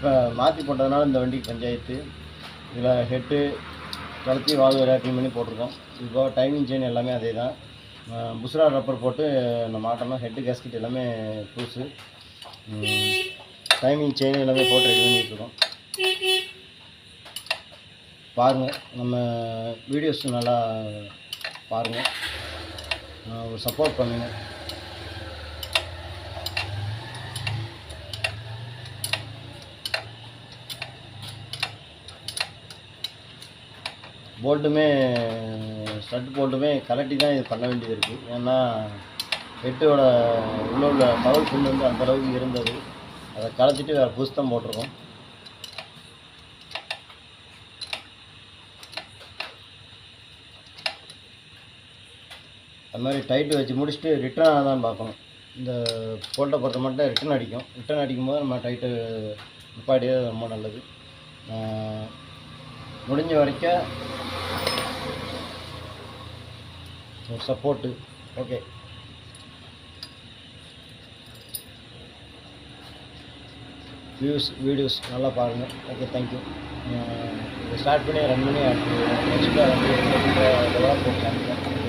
இப்போ மாற்றி போட்டதுனால இந்த வண்டிக்கு பஞ்சாயத்து. இதில் ஹெட்டு கழுத்தி வால்வு எல்லாம் க்ளீன் பண்ணி போட்டிருக்கோம். இப்போ டைமிங் செயின் எல்லாமே அதே தான். புஷ்ரா ரப்பர் போட்டு நம்ம மாட்டோம்னா ஹெட்டு கேஸ்கெட் எல்லாமே புதுசு. டைமிங் செயின் எல்லாமே போட்டு ரெடி பண்ணிகிட்ருக்கோம். பாருங்கள், நம்ம வீடியோஸ் நல்லா பாருங்கள், ஒரு சப்போர்ட் பண்ணுங்கள். போல்ட்டுமே ஸ்டட் போல்ட்டுமே கலட்டி தான் இது பண்ண வேண்டியது இருக்குது. ஏன்னா ஹெட்டோட உள்ள பவர் பின் வந்து அந்தளவுக்கு இருந்தது. அதை கலச்சிட்டு வேறு புதுசு தான் போட்டிருக்கோம். அது மாதிரி டைட்டு வச்சு முடிச்சுட்டு ரிட்டர்ன் தான் பார்க்கணும். இந்த போல்ட்டை பொறுத்த மட்டும் ரிட்டர்ன் அடிக்கும். ரிட்டர்ன் அடிக்கும்போது நம்ம டைட்டு நிப்பாட்டியே ரொம்ப நல்லது. முடிஞ்ச வரைக்கும் ஒரு சப்போர்ட்டு. ஓகே, வீடியோஸ் நல்லா பாருங்கள். Okay, thank you. இதை ஸ்டார்ட் பண்ணி ரன் பண்ணி அடுத்து நெக்ஸ்ட்டாக வந்து டெவலப் பண்ணி காமிக்கிறேன்.